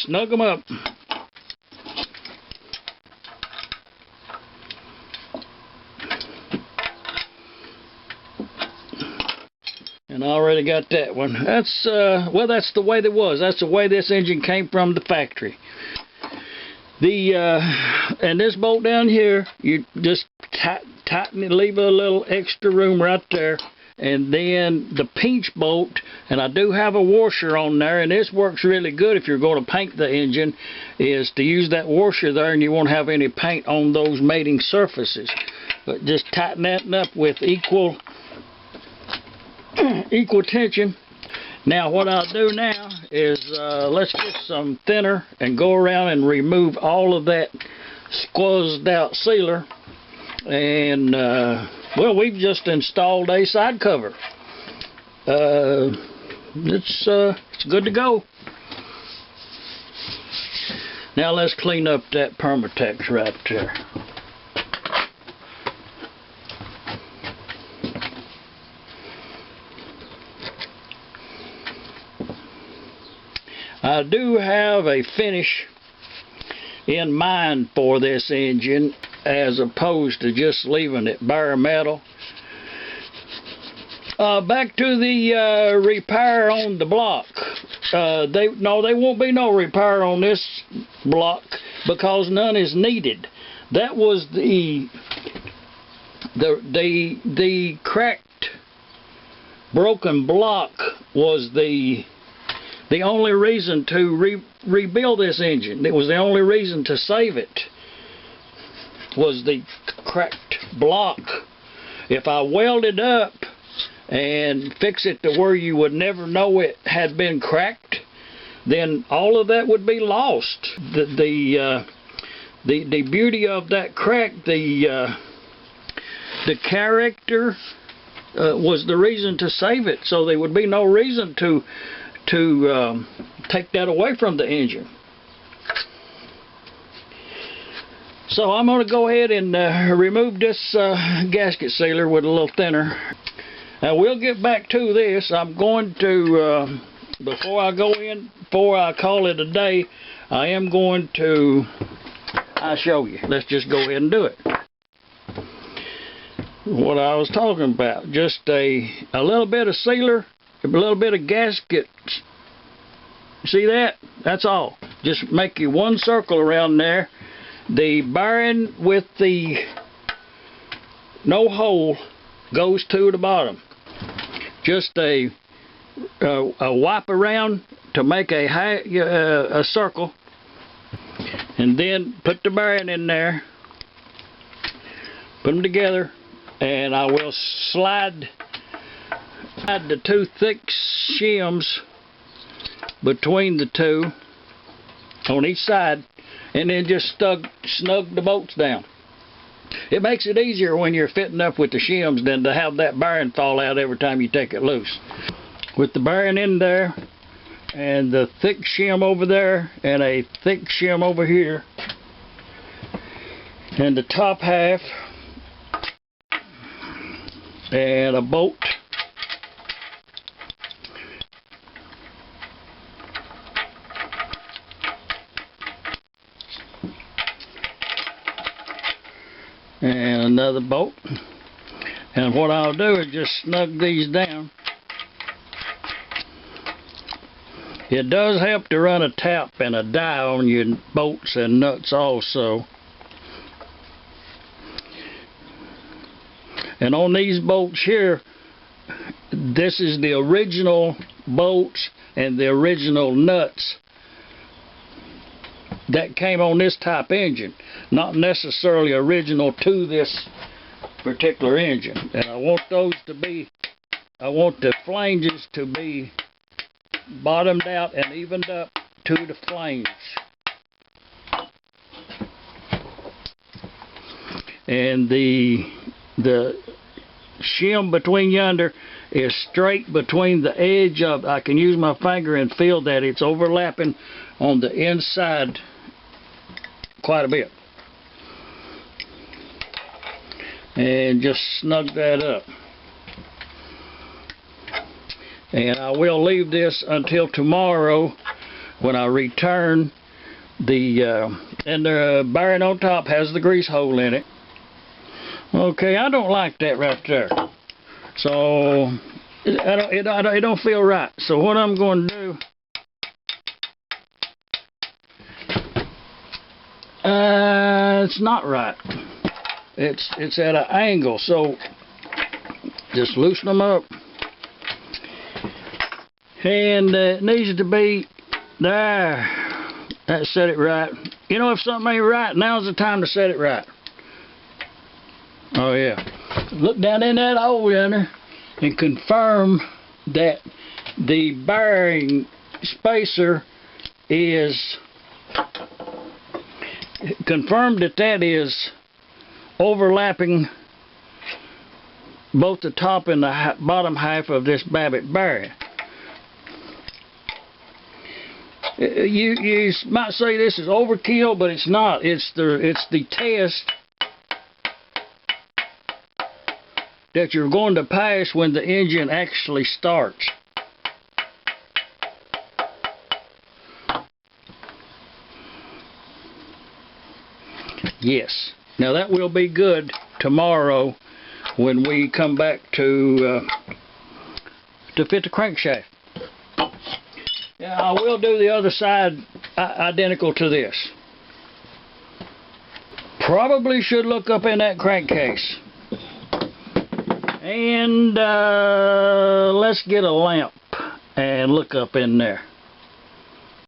snug them up. And I already got that one. That's well, that's the way it was. That's the way this engine came from the factory. And this bolt down here, you just tighten it, leave a little extra room right there. And then the pinch bolt, and I do have a washer on there, and this works really good if you're going to paint the engine, is to use that washer there, and you won't have any paint on those mating surfaces. But just tighten that up with equal tension. Now what I'll do now is let's get some thinner and go around and remove all of that squozzed out sealer. And well, we've just installed a side cover. It's good to go. Now let's clean up that Permatex right there. I do have a finish in mind for this engine, as opposed to just leaving it bare metal. Back to the repair on the block. There won't be no repair on this block because none is needed. That was the cracked, broken block was the only reason to rebuild this engine. It was the only reason to save it, was the cracked block. If I weld it up and fix it to where you would never know it had been cracked, then all of that would be lost. The beauty of that crack, the character was the reason to save it, so there would be no reason to take that away from the engine. So I'm going to go ahead and remove this gasket sealer with a little thinner. Now we'll get back to this. I'm going to, before I call it a day, I am going to, I'll show you. Let's just go ahead and do it. What I was talking about, just a little bit of sealer, a little bit of gasket. See that? That's all. Just make you one circle around there. The bearing with the no hole goes to the bottom. Just a wipe around to make a circle, and then put the bearing in there. Put them together, and I will slide the two thick shims between the two on each side, and then just snug the bolts down. It makes it easier when you're fitting up with the shims than to have that bearing fall out every time you take it loose. With the bearing in there, and the thick shim over there, and a thick shim over here, and the top half, and a bolt. And another bolt. And what I'll do is just snug these down. It does help to run a tap and a die on your bolts and nuts also. And on these bolts here, this is the original bolts and the original nuts that came on this type engine, not necessarily original to this particular engine. And I want the flanges to be bottomed out and evened up to the flange. And the shim between yonder is straight between the edge of, I can use my finger and feel that it's overlapping on the inside quite a bit. And just snug that up. And I will leave this until tomorrow when I return the and the bearing on top has the grease hole in it. Okay, I don't like that right there. So it don't feel right. So what I'm going to do, it's not right. It's at an angle. So just loosen them up, and it needs to be there. That set it right. You know, if something ain't right, now's the time to set it right. Oh yeah. Look down in that hole in there and confirm that the bearing spacer is that is overlapping both the top and the bottom half of this Babbitt bearing. You might say this is overkill, but it's not. It's the test that you're going to pass when the engine actually starts. Yes. Now that will be good tomorrow when we come back to fit the crankshaft. Yeah, I will do the other side identical to this. Probably should look up in that crankcase. And let's get a lamp and look up in there.